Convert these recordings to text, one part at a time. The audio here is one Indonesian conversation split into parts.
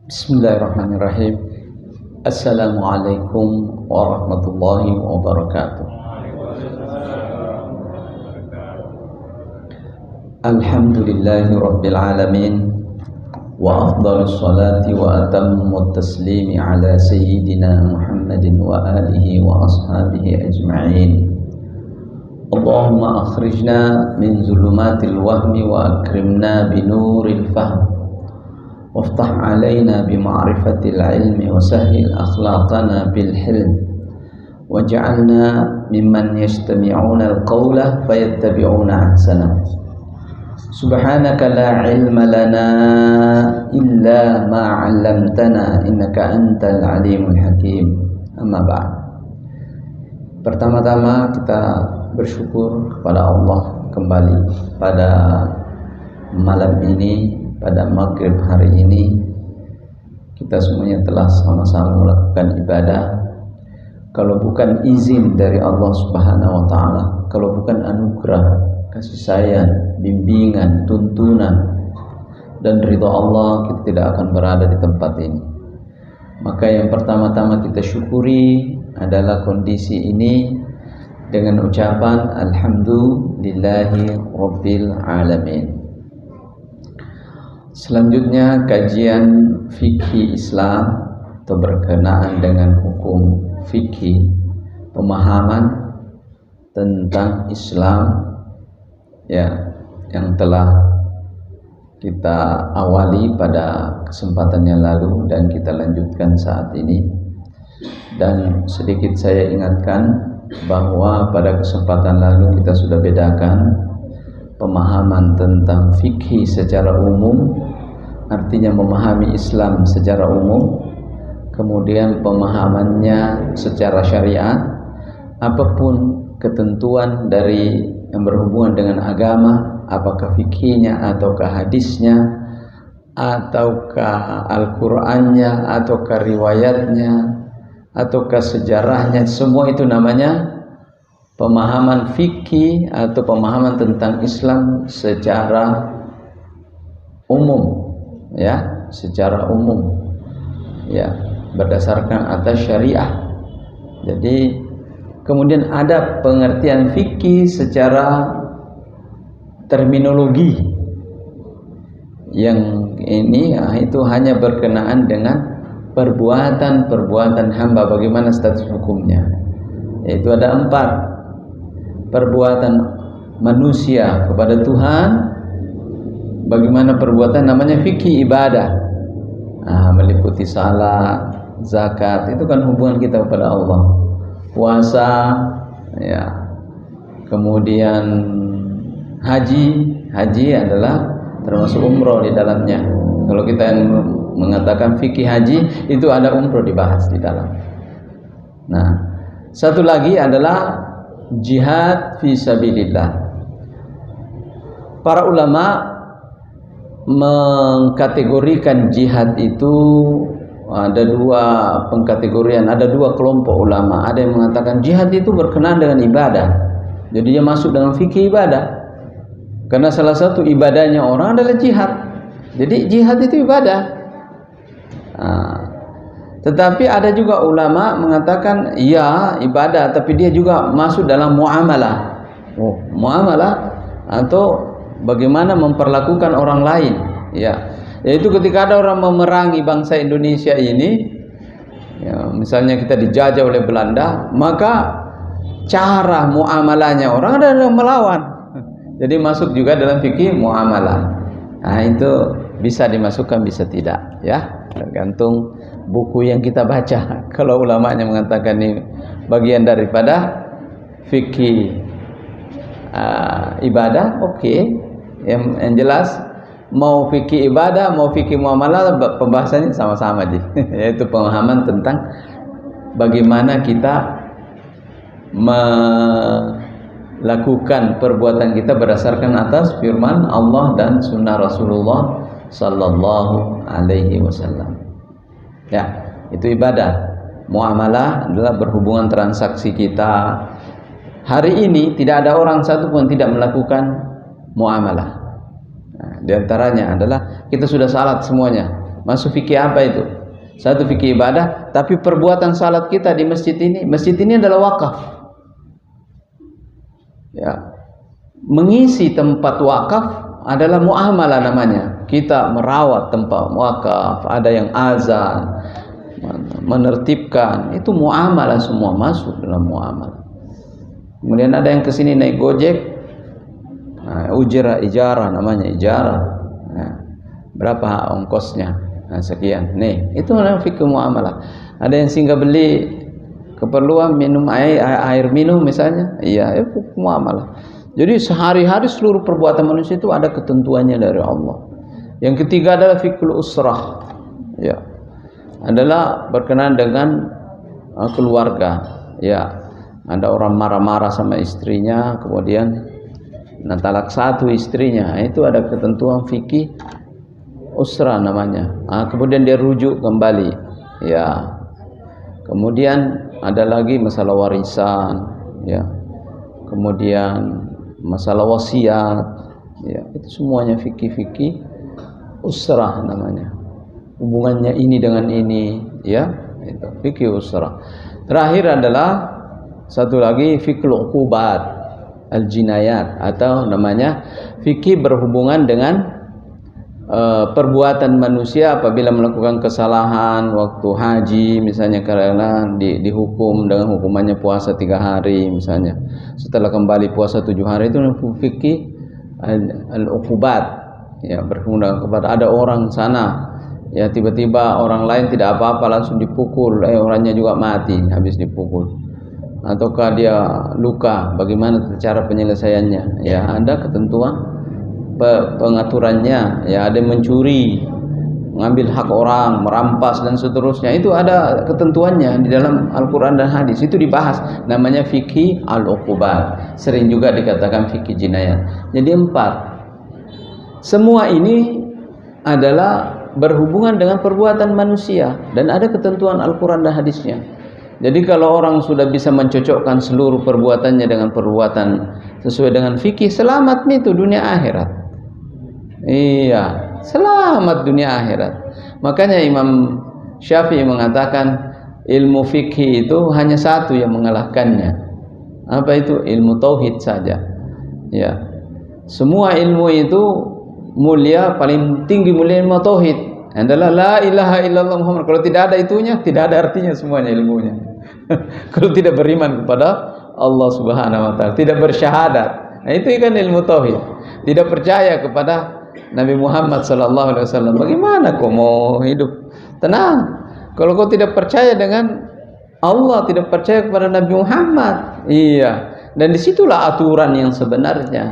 Bismillahirrahmanirrahim. Assalamualaikum warahmatullahi wabarakatuh. Alhamdulillahi rabbil alamin, wa afdalus salati wa atammut taslimi ala sayyidina Muhammadin wa alihi wa ashabihi ajma'in. Allahumma akhrijna min zulumatil wahmi wa akrimna binuril fahm, وافتح علينا بمعرفة العلم وسهل أخلاقنا بالحلم واجعلنا ممن يستمعون القول فيتبعون أحسنه. سبحانك لا علم لنا إلا ما علمتنا إنك أنت العليم الحكيم. أما بعد. Pertama-tama kita bersyukur kepada Allah kembali pada malam ini, pada maghrib hari ini kita semuanya telah sama-sama melakukan ibadah. Kalau bukan izin dari Allah Subhanahu wa taala, kalau bukan anugerah, kasih sayang, bimbingan, tuntunan dan ridha Allah, kita tidak akan berada di tempat ini. Maka yang pertama-tama kita syukuri adalah kondisi ini dengan ucapan alhamdulillahi rabbil alamin. Selanjutnya kajian fikih Islam atau berkenaan dengan hukum fikih, pemahaman tentang Islam ya, yang telah kita awali pada kesempatan yang lalu dan kita lanjutkan saat ini. Dan sedikit saya ingatkan bahwa pada kesempatan lalu kita sudah bedakan pemahaman tentang fikih secara umum, artinya memahami Islam secara umum, kemudian pemahamannya secara syariat, apapun ketentuan dari yang berhubungan dengan agama, apakah fikihnya ataukah hadisnya ataukah Al-Qur'annya ataukah riwayatnya ataukah sejarahnya, semua itu namanya pemahaman fikih atau pemahaman tentang Islam secara umum, ya, secara umum, ya, berdasarkan atas syariah. Jadi kemudian ada pengertian fikih secara terminologi, yang ini itu hanya berkenaan dengan perbuatan-perbuatan hamba, bagaimana status hukumnya. Yaitu ada 4. Perbuatan manusia kepada Tuhan, bagaimana perbuatan namanya fikih ibadah, meliputi salat, zakat, itu kan hubungan kita kepada Allah, puasa, ya, kemudian haji adalah termasuk umroh di dalamnya. Kalau kita yang mengatakan fikih haji, itu ada umroh dibahas di dalam. Nah, satu lagi adalah jihad fi sabilillah. Para ulama mengkategorikan jihad itu ada 2 pengkategorian, ada 2 kelompok ulama. Ada yang mengatakan jihad itu berkenaan dengan ibadah, jadi dia masuk dalam fikih ibadah, karena salah satu ibadahnya orang adalah jihad. Jadi jihad itu ibadah. Tetapi ada juga ulama mengatakan ya ibadah, tapi dia juga masuk dalam muamalah. Muamalah atau bagaimana memperlakukan orang lain, ya. Yaitu ketika ada orang memerangi bangsa Indonesia ini, ya, misalnya kita dijajah oleh Belanda, maka cara muamalahnya orang adalah melawan. Jadi masuk juga dalam fikih muamalah. Nah, itu bisa dimasukkan, bisa tidak, ya, tergantung buku yang kita baca. Kalau ulamanya mengatakan ini bagian daripada fikih ibadah, oke. Yang jelas mau fikih ibadah, mau fikih muamalah, pembahasannya sama-sama aja. Yaitu pemahaman tentang bagaimana kita melakukan perbuatan kita berdasarkan atas firman Allah dan sunnah Rasulullah sallallahu alaihi wasallam. Ya, itu ibadah. Muamalah adalah berhubungan transaksi kita. Hari ini tidak ada orang satu pun tidak melakukan muamalah. Di antaranya adalah kita sudah salat semuanya. Masuk fikih apa itu? Satu fikih ibadah, tapi perbuatan salat kita di masjid ini adalah wakaf. Ya. Mengisi tempat wakaf adalah muamalah namanya. Kita merawat tempat wakaf, ada yang azan, menertibkan, itu muamalah, semua masuk dalam muamalah. Kemudian ada yang kesini naik Gojek, ijarah namanya, ijarah. Nah, berapa ongkosnya? Nah, sekian. Nih, itu adalah fikih muamalah. Ada yang singgah beli keperluan minum air minum misalnya, iya, itu muamalah. Jadi sehari-hari seluruh perbuatan manusia itu ada ketentuannya dari Allah. Yang ketiga adalah fikul usrah, ya, adalah berkenaan dengan keluarga. Ya, ada orang marah-marah sama istrinya, kemudian talak satu istrinya, itu ada ketentuan fikih usrah namanya. Kemudian dia rujuk kembali, ya. Kemudian ada lagi masalah warisan, ya. Kemudian masalah wasiat, ya, itu semuanya fikih usrah namanya. Hubungannya ini dengan ini, ya, itu fikih usrah. Terakhir adalah satu lagi fikih uqubat al-jinayat, atau namanya fikih berhubungan dengan perbuatan manusia apabila melakukan kesalahan waktu haji misalnya, karena dihukum dengan hukumannya puasa 3 hari misalnya, setelah kembali puasa 7 hari, itu fikih al-uqubat, ya, berhubungan kepada ada orang sana, ya, tiba-tiba orang lain tidak apa-apa langsung dipukul, orangnya juga mati habis dipukul, ataukah dia luka, bagaimana cara penyelesaiannya, ya, ada ketentuan pengaturannya, ya, ada yang mencuri, mengambil hak orang, merampas dan seterusnya, itu ada ketentuannya di dalam Al-Quran dan hadis, itu dibahas, namanya fikih al-uqubat, sering juga dikatakan fikih jinayat. Jadi 4, semua ini adalah berhubungan dengan perbuatan manusia dan ada ketentuan Al-Quran dan hadisnya. Jadi kalau orang sudah bisa mencocokkan seluruh perbuatannya dengan perbuatan sesuai dengan fikih, selamat itu dunia akhirat. Iya, selamat dunia akhirat. Makanya Imam Syafi'i mengatakan ilmu fikih itu hanya satu yang mengalahkannya. Apa itu? Ilmu tauhid saja. Ya. Semua ilmu itu mulia, paling tinggi mulia ilmu tauhid adalah la ilaha illallah Muhammad. Kalau tidak ada itunya, tidak ada artinya semuanya ilmunya. Kalau tidak beriman kepada Allah Subhanahu wa taala, tidak bersyahadat. Nah, itu kan ilmu tauhid. Tidak percaya kepada Nabi Muhammad sallallahu alaihi wasallam, bagaimana kau mau hidup tenang kalau kau tidak percaya dengan Allah, tidak percaya kepada Nabi Muhammad? Iya, dan disitulah aturan yang sebenarnya.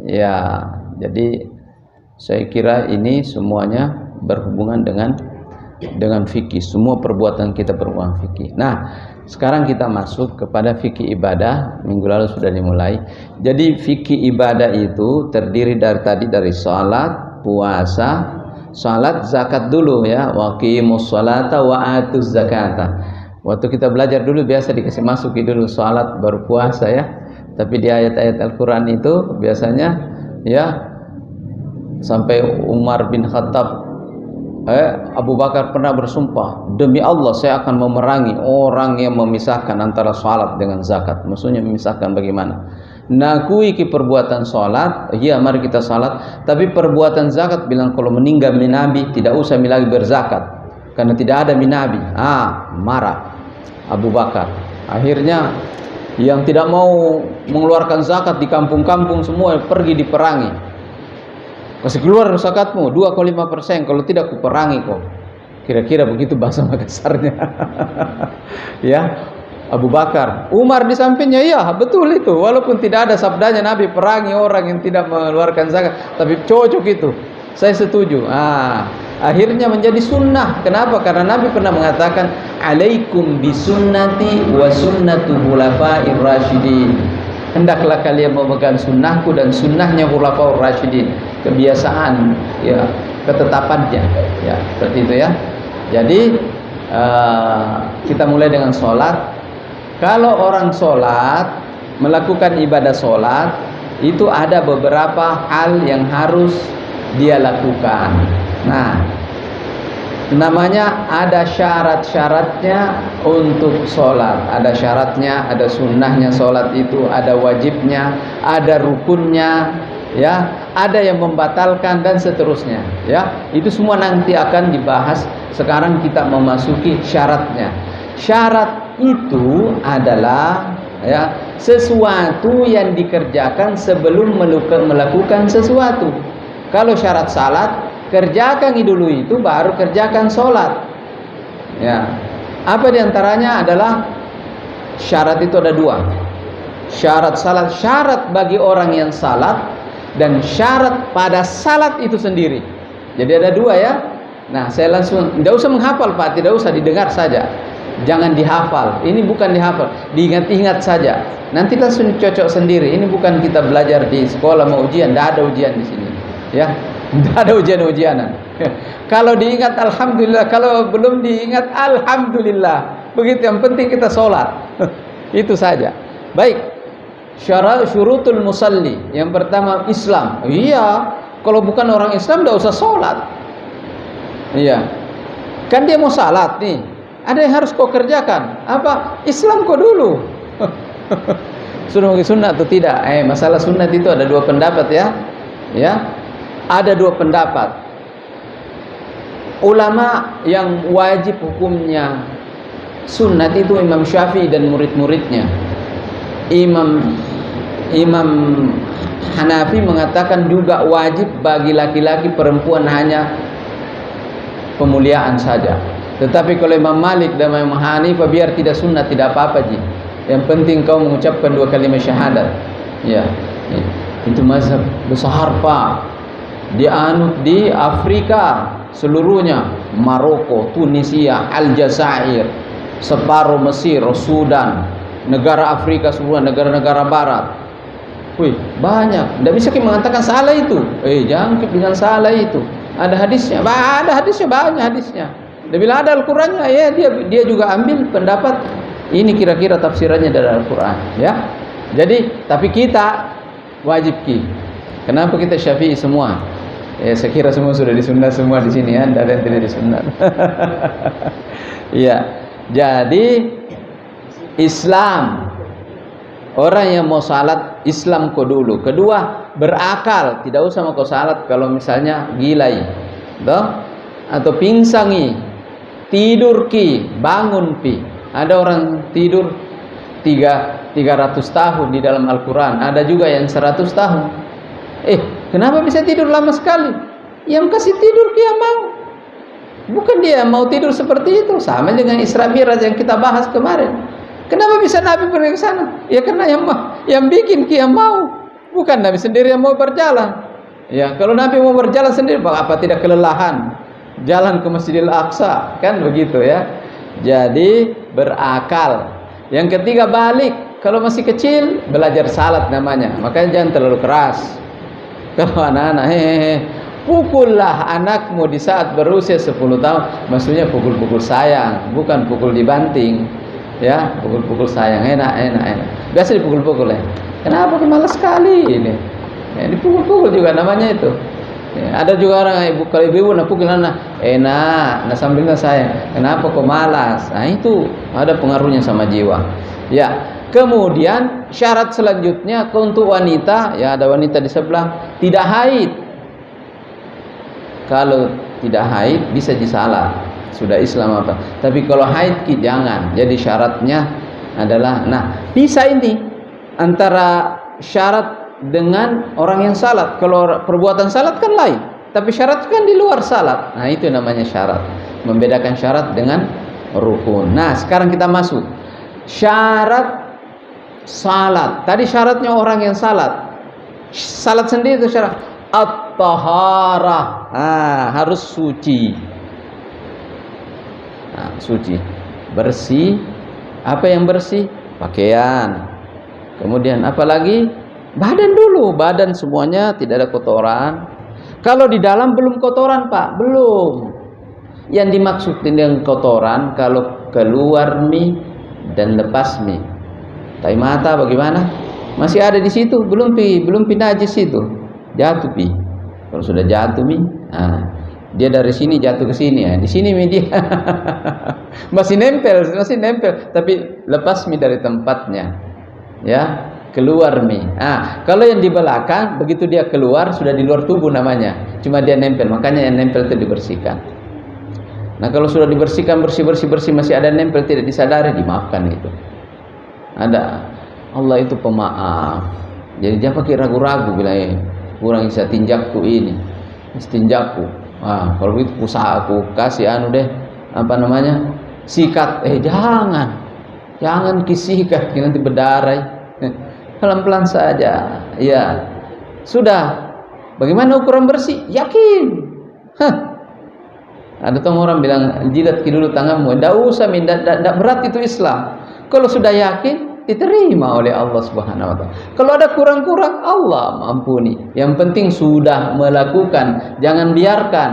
Ya, jadi saya kira ini semuanya berhubungan dengan fikih. Semua perbuatan kita berhubungan fikih. Nah, sekarang kita masuk kepada fikih ibadah. Minggu lalu sudah dimulai. Jadi fikih ibadah itu terdiri dari salat, puasa, salat, zakat dulu, ya. Waqimus salata wa atuz zakata. Waktu kita belajar dulu biasa dikasih masuki dulu salat baru puasa, ya. Tapi di ayat-ayat Al-Qur'an itu biasanya, ya, sampai Umar bin Khattab, Abu Bakar pernah bersumpah, demi Allah saya akan memerangi orang yang memisahkan antara salat dengan zakat. Maksudnya memisahkan bagaimana? Nakui ki perbuatan salat, iya mari kita salat, tapi perbuatan zakat bilang kalau meninggal Nabi tidak usah lagi berzakat karena tidak ada Nabi. Marah Abu Bakar. Akhirnya yang tidak mau mengeluarkan zakat di kampung-kampung semua pergi diperangi. Kasih keluar zakatmu 2,5%, kalau tidak kuperangi kok. Kira-kira begitu bahasa Makassarnya. Ya, Abu Bakar. Umar di sampingnya, iya betul itu. Walaupun tidak ada sabdanya Nabi perangi orang yang tidak mengeluarkan zakat, tapi cocok itu. Saya setuju. Akhirnya menjadi sunnah. Kenapa? Karena Nabi pernah mengatakan, alaikum bisunnati wa sunnatu khulafa'ir rasyidin. Hendaklah kalian memegang sunnahku dan sunnahnya khulafaur rasyidin. Kebiasaan, ya, ketetapannya, ya, seperti itu, ya. Jadi kita mulai dengan sholat. Kalau orang sholat, melakukan ibadah sholat, itu ada beberapa hal yang harus dia lakukan. Nah, Namanya ada syarat-syaratnya untuk sholat. Ada syaratnya, ada sunnahnya sholat itu, ada wajibnya, ada rukunnya, ya, ada yang membatalkan dan seterusnya, ya. Itu semua nanti akan dibahas. Sekarang kita memasuki syaratnya. Syarat itu adalah, ya, sesuatu yang dikerjakan sebelum melakukan sesuatu. Kalau syarat salat, kerjakan dulu itu baru kerjakan sholat, ya. Apa diantaranya adalah syarat itu ada dua. Syarat salat, syarat bagi orang yang salat, dan syarat pada salat itu sendiri. Jadi ada dua, ya. Nah, saya langsung, tidak usah menghafal Pak, tidak usah, didengar saja. Jangan dihafal. Ini bukan dihafal, diingat-ingat saja. Nanti langsung cocok sendiri. Ini bukan kita belajar di sekolah mau ujian, tidak ada ujian di sini, ya. Tidak ada ujian-ujianan. Kalau diingat alhamdulillah, kalau belum diingat alhamdulillah. Begitu, yang penting kita sholat. Itu saja. Baik. Syurutul musalli. Yang pertama Islam. Iya, kalau bukan orang Islam tidak usah sholat. Iya. Kan dia mau salat nih. Ada yang harus kau kerjakan. Apa? Islam kau dulu. Sunnah atau tidak? Masalah sunnah itu ada dua pendapat, ya. Ya. Ada dua pendapat. Ulama yang wajib hukumnya sunnat itu Imam Syafi'i dan murid-muridnya. Imam Hanafi mengatakan juga wajib bagi laki-laki, perempuan hanya pemuliaan saja. Tetapi kalau Imam Malik dan Imam Hanifah biar tidak sunnat tidak apa-apa, Ji. Yang penting kau mengucapkan dua kalimat syahadat. Ya. Itu mazhab besar, Pak. Dianut di Afrika seluruhnya, Maroko, Tunisia, Aljazair, separuh Mesir, Sudan, negara Afrika semua, negara-negara Barat. Wih, banyak. Tidak bisa kita mengatakan salah itu. Jangan kita bilang salah itu. Ada hadisnya, banyak hadisnya. Dan bila ada Al-Qur'annya, ya dia juga ambil pendapat ini kira-kira tafsirannya dari Al-Qur'an, ya. Jadi, tapi kita wajib ki. Kenapa kita Syafi'i semua? Ya, saya kira semua sudah disunat semua di sini, ya. Tidak ada yang tidak disunat. Ya. Jadi Islam, orang yang mau salat Islam kau dulu. Kedua, berakal. Tidak usah mau kau salat kalau misalnya gilai, toh? Atau pingsangi, tidur ki, bangun pi. Ada orang tidur 300 tahun di dalam Al-Quran. Ada juga yang 100 tahun. Kenapa bisa tidur lama sekali? Yang kasih tidur dia mau. Bukan dia mau tidur seperti itu. Sama dengan Isra Mi'raj yang kita bahas kemarin. Kenapa bisa Nabi pergi ke sana? Ya karena yang bikin dia mau. Bukan Nabi sendiri yang mau berjalan. Ya, kalau Nabi mau berjalan sendiri, apa tidak kelelahan? Jalan ke Masjidil Aqsa, kan begitu, ya. Jadi berakal. Yang ketiga balik. Kalau masih kecil belajar salat namanya. Makanya jangan terlalu keras. Kalau anak-anak, pukullah anakmu di saat berusia 10 tahun. Maksudnya pukul-pukul sayang, bukan pukul dibanting, ya. Pukul-pukul sayang, enak. Biasa dipukul-pukul, ya. Kenapa malas sekali ini? Ya, dipukul-pukul juga namanya itu. Ya, ada juga orang kalau ibu-ibu nak pukul anak, enak, nak sambilnya sayang. Kenapa kok malas? Nah, itu ada pengaruhnya sama jiwa. Ya. Kemudian syarat selanjutnya untuk wanita, ya ada wanita di sebelah, tidak haid. Kalau tidak haid bisa disalat, sudah Islam apa. Tapi kalau haid jangan. Jadi syaratnya adalah, bisa ini antara syarat dengan orang yang salat. Kalau perbuatan salat kan lain, tapi syarat kan di luar salat. Nah, itu namanya syarat. Membedakan syarat dengan rukun. Nah, sekarang kita masuk syarat salat. Tadi syaratnya orang yang salat. Salat sendiri itu syarat at-taharah. Harus suci. Suci. Bersih. Apa yang bersih? Pakaian. Kemudian apa lagi? Badan dulu. Badan semuanya tidak ada kotoran. Kalau di dalam belum kotoran, Pak. Belum. Yang dimaksud dengan kotoran kalau keluar mie dan lepas mie. Tai mata bagaimana? Masih ada di situ, belum pi najis itu. Jatuh pi. Kalau sudah jatuh pi, Dia dari sini jatuh ke sini ya. Di sini media masih nempel, tapi lepas mi dari tempatnya. Ya, keluar mi. Kalau yang di belakang begitu dia keluar sudah di luar tubuh namanya. Cuma dia nempel, makanya yang nempel itu dibersihkan. Nah, kalau sudah dibersihkan bersih masih ada nempel tidak disadari, dimaafkan itu. Ada Allah itu pemaaf. Jadi jangan pakai ragu-ragu bilang kurang bisa tinjakku ini. Istinjakku. Kalau begitu usaha aku kasih sikat. Jangan kisikat nanti berdarah. Pelan-pelan saja. Ya. Sudah. Bagaimana ukuran bersih? Yakin. Ada orang bilang jilat dulu tanganmu. Tidak usah, tidak berat itu Islam. Kalau sudah yakin, diterima oleh Allah Subhanahu wa taala. Kalau ada kurang-kurang, Allah mampuni. Yang penting sudah melakukan, jangan biarkan.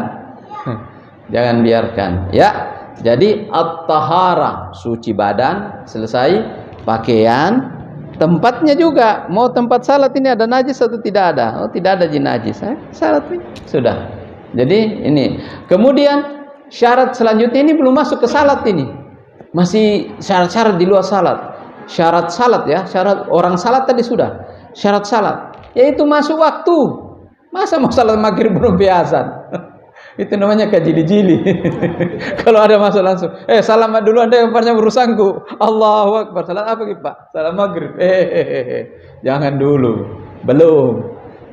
Jangan biarkan, ya. Jadi at-taharah, suci badan, selesai. Pakaian, tempatnya juga. Mau tempat salat ini ada najis atau tidak ada? Oh, tidak ada najis. Salat ini sudah. Jadi ini. Kemudian syarat selanjutnya ini belum masuk ke salat ini. Masih syarat-syarat di luar salat. Syarat salat ya, syarat orang salat tadi sudah. Syarat salat yaitu masuk waktu. Masa mau salat maghrib belum biasa? Itu namanya kajili-jili. Kalau ada masuk langsung, salam dulu Anda yang punya urusanku. Allahu Akbar. Salat apa gitu, Pak? Salam maghrib. Jangan dulu. Belum.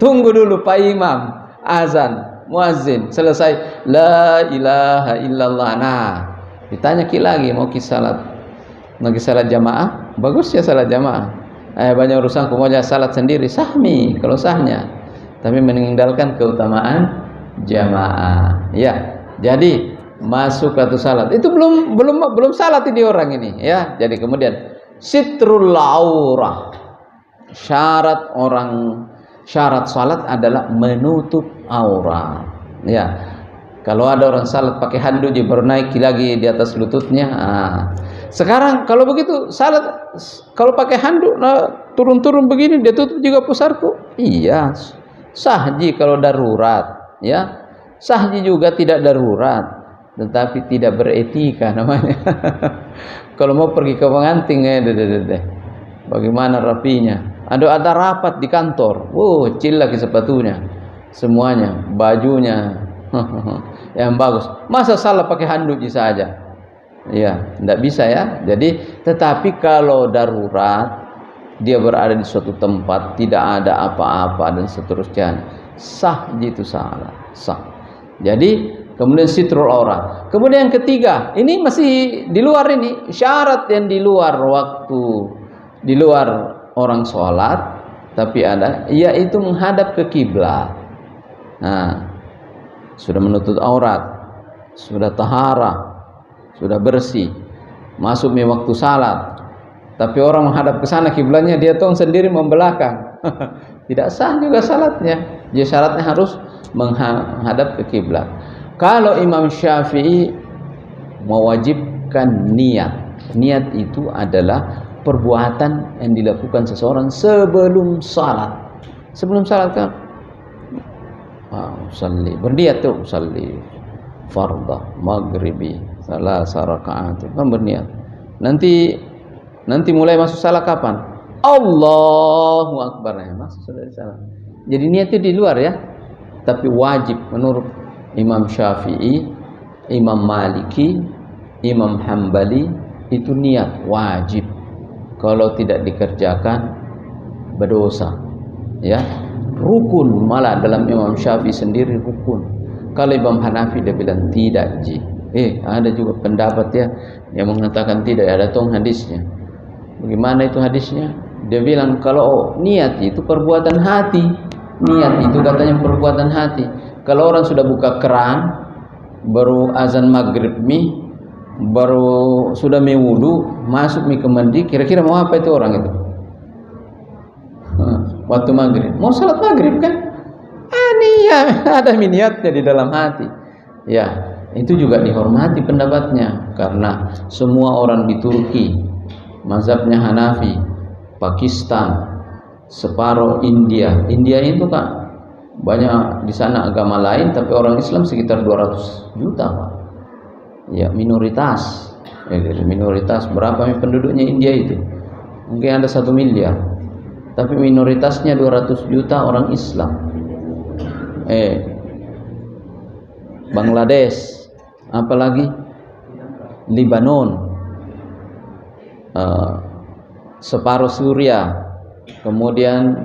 Tunggu dulu Pak Imam azan, muazzin selesai la ilaha illallah. Nah, ditanya lagi mau salat. Lagi salat jamaah, bagus ya salat jamaah. Banyak urusan maunya salat sendiri, sahmi kalau sahnya. Tapi meninggalkan keutamaan jamaah. Ya. Jadi masuk atau salat. Itu belum salat ini orang ini, ya. Jadi kemudian sitrul aurah. Syarat salat adalah menutup aurat. Ya. Kalau ada orang salat pakai handuk dia baru naik lagi di atas lututnya. Sekarang kalau begitu salat kalau pakai handuk turun-turun begini dia tutup juga pusarku. Iya. Sahji kalau darurat, ya. Sahji juga tidak darurat, tetapi tidak beretika namanya. Kalau mau pergi ke pengantin bagaimana rapinya? Ada rapat di kantor. Cil lagi sepatunya. Semuanya, bajunya yang bagus. Masa salah pakai handuk saja? Ya, tidak bisa ya. Jadi, tetapi kalau darurat, dia berada di suatu tempat, tidak ada apa-apa dan seterusnya, sah itu salah, sah. Jadi, kemudian sitrul aurat. Kemudian yang ketiga, ini masih di luar ini, syarat yang di luar waktu, di luar orang sholat, tapi ada, yaitu menghadap ke kiblat. Nah, sudah menutup aurat, sudah taharah, sudah bersih, masuk waktu salat, tapi orang menghadap ke sana kiblatnya dia tong sendiri membelakang, tidak sah juga salatnya. Jadi syaratnya harus menghadap ke kiblat. Kalau Imam Syafi'i mewajibkan niat. Niat itu adalah perbuatan yang dilakukan seseorang sebelum salat. Sebelum salat kan, usalli, berniat tuh usalli fardhu maghribi salah rakaat, kan berniat. Nanti mulai masuk salat kapan? Allahu Akbar, masuk sudah di salat. Jadi niatnya di luar ya, tapi wajib menurut Imam Syafi'i, Imam Maliki, Imam Hambali itu niat wajib. Kalau tidak dikerjakan berdosa, ya. Rukun, malah dalam Imam Syafi'i sendiri rukun. Kalau Imam Hanafi dia bilang tidak, ada juga pendapat ya yang mengatakan tidak, ada tong hadisnya. Bagaimana itu hadisnya? Dia bilang kalau niat itu perbuatan hati. Niat itu katanya perbuatan hati. Kalau orang sudah buka keran, baru azan maghrib baru sudah wudu, masuk ke mandi, kira-kira mau apa itu orang itu? Waktu maghrib, mau salat maghrib kan? Niat, ada niatnya di dalam hati. Ya, itu juga dihormati pendapatnya, karena semua orang di Turki mazhabnya Hanafi, Pakistan, separuh India itu kan Banyak di sana agama lain, tapi orang Islam sekitar 200 juta, Pak. Ya, minoritas. Ya, minoritas berapa penduduknya India itu? Mungkin ada 1 miliar. Tapi minoritasnya 200 juta orang Islam. Bangladesh, apalagi Lebanon, separuh Suriah, kemudian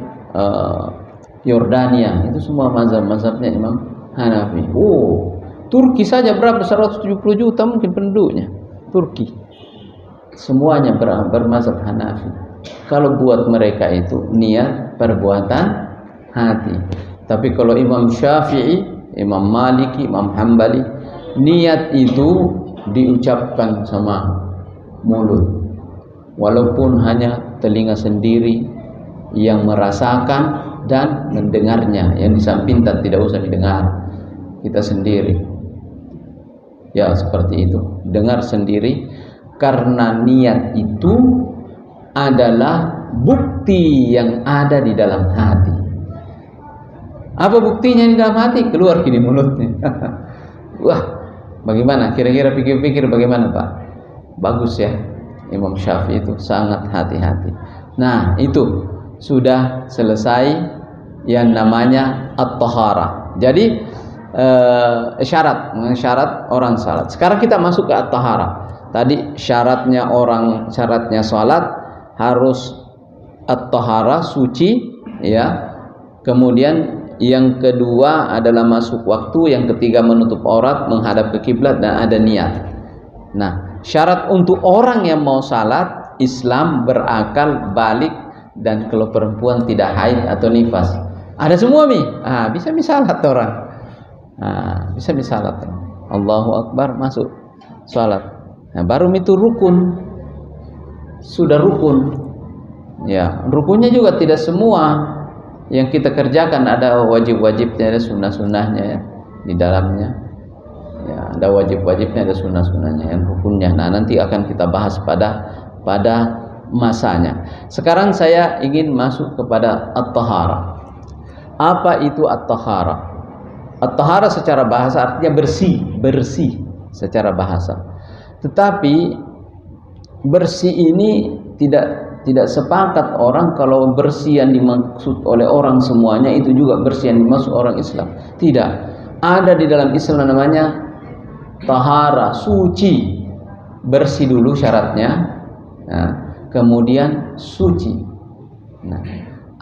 Yordania, itu semua mazhab-mazhabnya Imam Hanafi. Turki saja berapa? 170 juta mungkin penduduknya. Turki semuanya bermazhab Hanafi. Kalau buat mereka itu niat perbuatan hati. Tapi kalau Imam Syafi'i, Imam Maliki, Imam Hambali, niat itu diucapkan sama mulut, walaupun hanya telinga sendiri yang merasakan dan mendengarnya, yang di samping tidak usah didengar, kita sendiri. Ya, seperti itu, dengar sendiri, karena niat itu adalah bukti yang ada di dalam hati. Apa buktinya di dalam hati? Keluar di mulutnya. Wah, bagaimana? Kira-kira pikir-pikir bagaimana, Pak? Bagus ya, Imam Syafi'i itu sangat hati-hati. Nah, itu sudah selesai yang namanya at-taharah. Jadi syarat orang salat. Sekarang kita masuk ke at-taharah. Tadi syaratnya salat harus at-taharah, suci, ya. Kemudian yang kedua adalah masuk waktu, yang ketiga menutup aurat, menghadap ke kiblat, dan ada niat. Nah, syarat untuk orang yang mau salat, Islam, berakal, balik, dan kalau perempuan tidak haid atau nifas. Ada semua bisa salat orang. Bisa salat. Allahu Akbar, masuk salat. Nah, baru itu rukun. Sudah rukun. Ya, rukunnya juga tidak semua yang kita kerjakan, ada wajib-wajibnya, ada sunnah-sunnahnya ya, di dalamnya. Ya, ada wajib-wajibnya, ada sunnah-sunnahnya, yang rukunnya. Nah, nanti akan kita bahas pada masanya. Sekarang saya ingin masuk kepada at-taharah. Apa itu at-taharah? At-taharah secara bahasa artinya bersih secara bahasa. Tetapi bersih ini tidak sepakat orang kalau bersih yang dimaksud oleh orang semuanya itu juga bersih yang dimaksud orang Islam. Tidak. Ada di dalam Islam namanya tahara, suci. Bersih dulu syaratnya. Nah, kemudian suci. Nah,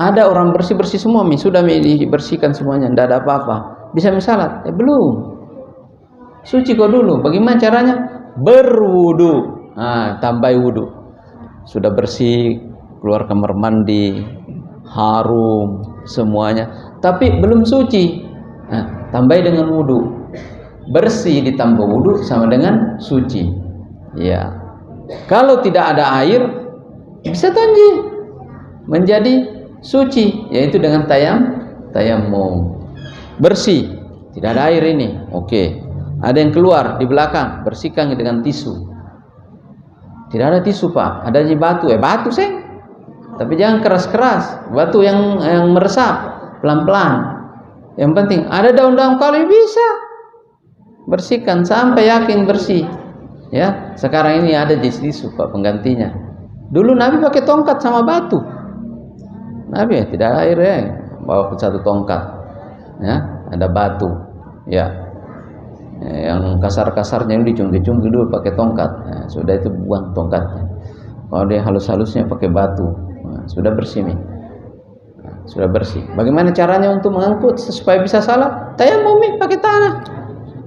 ada orang bersih semua, sudah dibersihkan semuanya, tidak ada apa-apa. Bisa salat? Belum. Suci kok dulu. Bagaimana caranya? Berwudu. Tambah wudu. Sudah bersih, keluar kamar mandi, harum semuanya, tapi belum suci. Tambah dengan wudu. Bersih ditambah wudu sama dengan suci. Ya. Kalau tidak ada air, bisa tanjih menjadi suci, yaitu dengan tayammum. Bersih, tidak ada air ini. Oke. Ada yang keluar di belakang, bersihkan dengan tisu. Tidak ada tisu, Pak. Ada batu. Batu, Seng. Tapi jangan keras-keras. Batu yang meresap, pelan-pelan. Yang penting ada daun-daun kayu, bisa. Bersihkan sampai yakin bersih. Ya, sekarang ini ada tisu, Pak, penggantinya. Dulu Nabi pakai tongkat sama batu. Nabi tidak ada air ya, bawa satu tongkat. Ya, ada batu. Ya. Yang kasar-kasarnya dicungkil-cungkil dulu pakai tongkat. Nah, sudah itu buang tongkatnya. Kalau dia halus-halusnya pakai batu. Nah, sudah bersih nih. Nah, sudah bersih. Bagaimana caranya untuk mengangkut supaya bisa salat? Tayammum pakai tanah.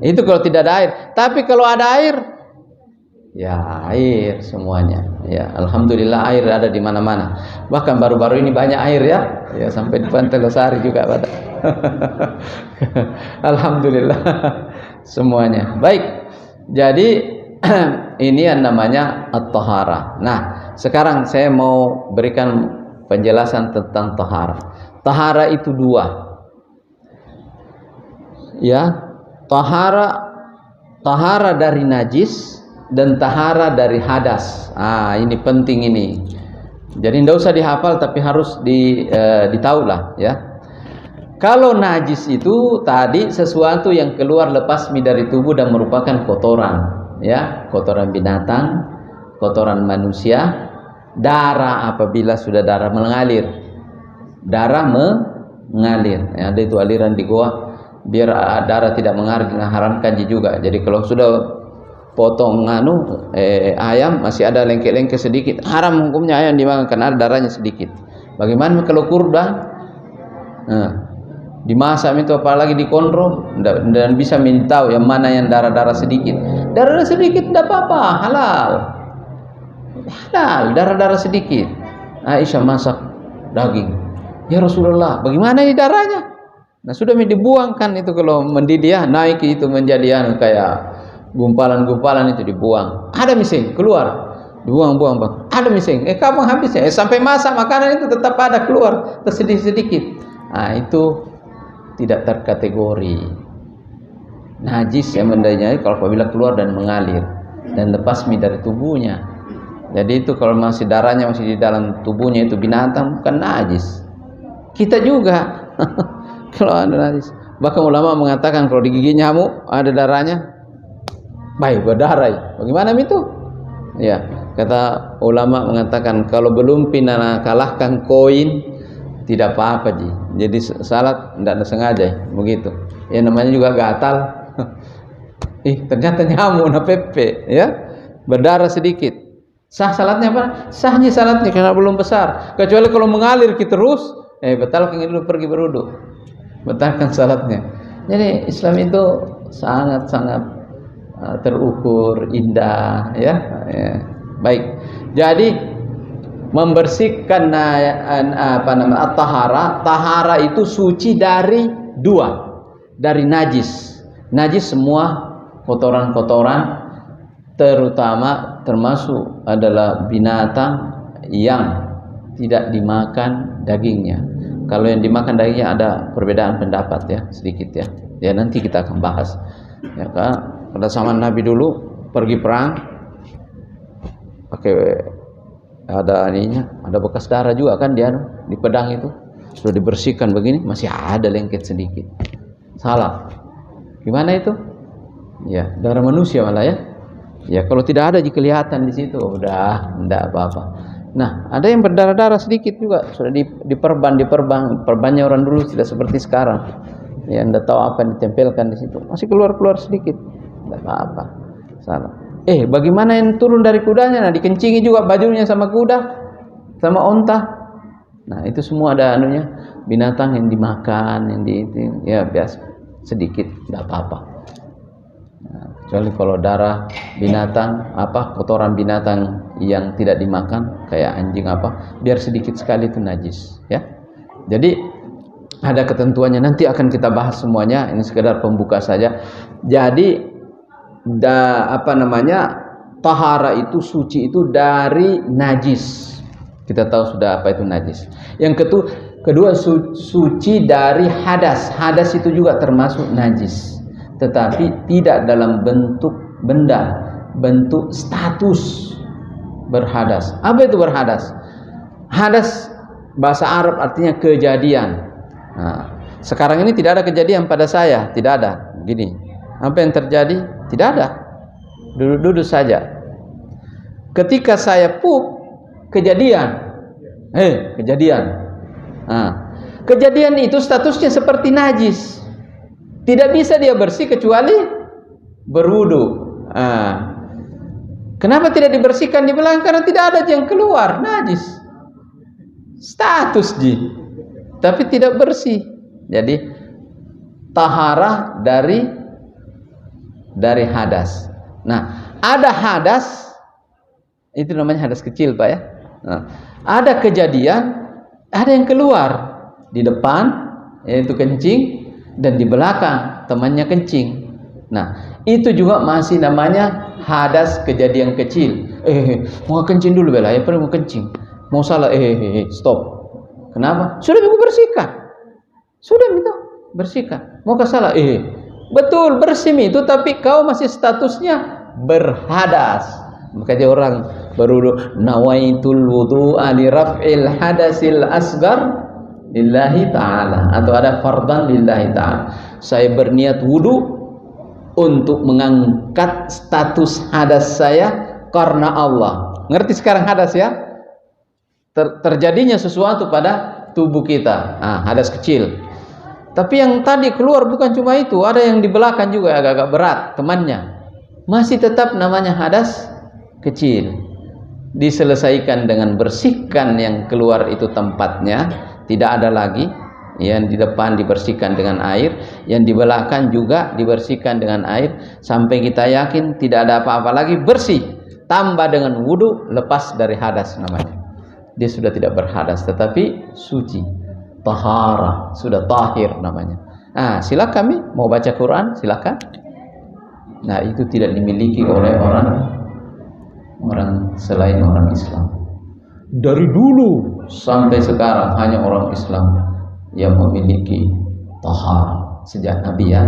Itu kalau tidak ada air. Tapi kalau ada air, ya air semuanya. Ya, alhamdulillah air ada di mana-mana. Bahkan baru-baru ini banyak air ya. Ya, sampai di Pantai Losari juga ada. Alhamdulillah. Semuanya baik. Jadi ini yang namanya at-taharah. Nah, sekarang saya mau berikan penjelasan tentang taharah. Taharah itu dua. Ya, taharah dari najis dan taharah dari hadas. Ini penting ini. Jadi tidak usah dihafal, tapi harus ditahu lah ya. Kalau najis itu tadi sesuatu yang keluar lepas dari tubuh dan merupakan kotoran, ya, kotoran binatang, kotoran manusia, darah apabila sudah darah mengalir. Darah mengalir. Ya, ada itu aliran di goa biar darah tidak mengalir, haramkan juga. Jadi kalau sudah potong ayam masih ada lengket-lengket sedikit, haram hukumnya ayam dimakan karena darahnya sedikit. Bagaimana kalau kurban? Nah, dimasak itu apalagi dikonro dan bisa tahu yang mana yang darah-darah sedikit. Darah sedikit tidak apa-apa, halal. Halal, darah-darah sedikit. Aisyah masak daging. Ya Rasulullah, bagaimana ini darahnya? Nah, sudah dibuangkan itu kalau mendidih ya, naik itu menjadi kayak gumpalan-gumpalan itu dibuang. Ada mising keluar. Dibuang-buang, Bang. Ada mising. Kapan habisnya? Sampai masak makanan itu tetap ada keluar tersedikit-sedikit. Nah, itu tidak terkategori najis yang mendayai kalau apabila keluar dan mengalir dan lepas dari tubuhnya. Jadi itu kalau masih darahnya masih di dalam tubuhnya itu binatang bukan najis. Kita juga kalau ada najis. Bahkan ulama mengatakan kalau digigit nyamuk ada darahnya, baik berdarah. Bagaimana itu? Ya, kata ulama mengatakan kalau belum pina kalahkan koin tidak apa-apa ji. Jadi salat tidak sengaja begitu. Ya namanya juga gatal. Ternyata nyamuk na pepe, ya. Berdarah sedikit. Sah salatnya apa? Sahnya salatnya karena belum besar. Kecuali kalau mengalir terus, batalkan dulu pergi berwudu. Batalkan salatnya. Jadi Islam itu sangat-sangat terukur, indah, ya. Baik. Jadi membersihkan tahara itu suci dari dua, dari najis. Najis semua kotoran-kotoran, termasuk adalah binatang yang tidak dimakan dagingnya. Kalau yang dimakan dagingnya ada perbedaan pendapat ya, sedikit ya. Ya nanti kita akan bahas. Ya kan, pada zaman Nabi dulu pergi perang pakai ada bekas darah juga kan dia di pedang itu. Sudah dibersihkan begini masih ada lengket sedikit. Salah. Gimana itu? Ya, darah manusia malah ya. Ya kalau tidak ada kelihatan di situ udah enggak apa-apa. Nah, ada yang berdarah-darah sedikit juga sudah perbannya orang dulu tidak seperti sekarang. Ya enggak tahu apa yang ditempelkan di situ. Masih keluar-keluar sedikit. Enggak apa-apa. Salah. Bagaimana yang turun dari kudanya? Nah, dikencingi juga bajunya sama kuda, sama onta. Nah, itu semua ada binatang yang dimakan, ya biasa sedikit, tidak apa-apa. Nah, kecuali kalau darah binatang, kotoran binatang yang tidak dimakan, kayak anjing biar sedikit sekali itu najis, ya. Jadi ada ketentuannya. Nanti akan kita bahas semuanya. Ini sekedar pembuka saja. Jadi tahara itu suci itu dari najis. Kita tahu sudah apa itu najis. Yang kedua suci dari hadas. Hadas itu juga termasuk najis, tetapi tidak dalam bentuk benda, bentuk status berhadas. Apa itu berhadas? Hadas bahasa Arab artinya kejadian. Nah, sekarang ini tidak ada kejadian pada saya, tidak ada. Gini, apa yang terjadi? Tidak ada. Duduk-duduk saja. Ketika saya kejadian. Kejadian. Nah, kejadian itu statusnya seperti najis. Tidak bisa dia bersih kecuali berwudu. Kenapa tidak dibersihkan di belakang? Karena tidak ada yang keluar, najis. Status tapi tidak bersih. Jadi taharah dari hadas. Nah, ada hadas itu namanya hadas kecil, Pak ya. Nah, ada kejadian, ada yang keluar di depan yaitu kencing dan di belakang temannya kencing. Nah, itu juga masih namanya hadas kejadian kecil. Mau kencing dulu bela, ya perlu mau kencing. Mau salah, stop. Kenapa? Sudah aku bersihkan. Sudah itu bersihkan. Mau salah, betul bersih itu, tapi kau masih statusnya berhadas. Makanya orang baru nawaitul wudu'a li raf'il hadasil asgar lillahi ta'ala, atau ada fardan lillahi ta'ala. Saya berniat wudu untuk mengangkat status hadas saya karena Allah. Ngerti sekarang hadas ya? Terjadinya sesuatu pada tubuh kita. Hadas kecil. Tapi yang tadi keluar bukan cuma itu, ada yang di belakang juga agak-agak berat temannya. Masih tetap namanya hadas kecil. Diselesaikan dengan bersihkan yang keluar itu tempatnya, tidak ada lagi. Yang di depan dibersihkan dengan air, yang di belakang juga dibersihkan dengan air, sampai kita yakin tidak ada apa-apa lagi, bersih. Tambah dengan wudu, lepas dari hadas namanya. Dia sudah tidak berhadas, tetapi suci, tahara, sudah tahir namanya. Silakan mau baca Quran, silakan. Nah, itu tidak dimiliki oleh orang selain orang Islam. Dari dulu sampai sekarang hanya orang Islam yang memiliki tahara sejak Nabi ya.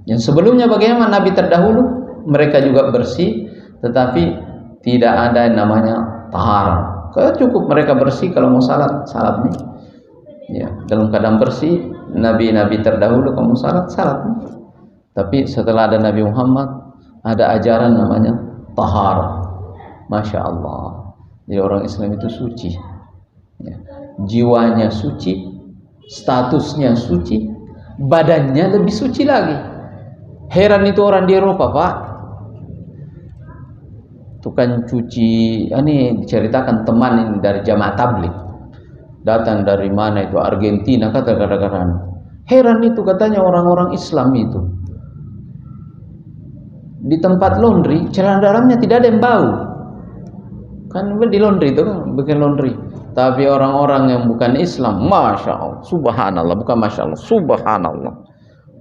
Yang sebelumnya bagaimana Nabi terdahulu, mereka juga bersih, tetapi tidak ada yang namanya tahara. Kalau cukup mereka bersih kalau mau salat nih. Ya, dalam keadaan bersih, nabi-nabi terdahulu kamu salat nih. Tapi setelah ada Nabi Muhammad, ada ajaran namanya tahara. Masya Allah. Jadi orang Islam itu suci. Ya. Jiwanya suci, statusnya suci, badannya lebih suci lagi. Heran itu orang di Eropa, Pak. Tukang cuci, ini diceritakan teman ini dari jamaah tabligh. Datang dari mana itu, Argentina kata-kata. Heran itu katanya orang-orang Islam itu. Di tempat laundry, celana dalamnya tidak ada yang bau. Kan di laundry itu kan, bikin laundry. Tapi orang-orang yang bukan Islam, Masya Allah, Subhanallah, bukan Masya Allah, Subhanallah.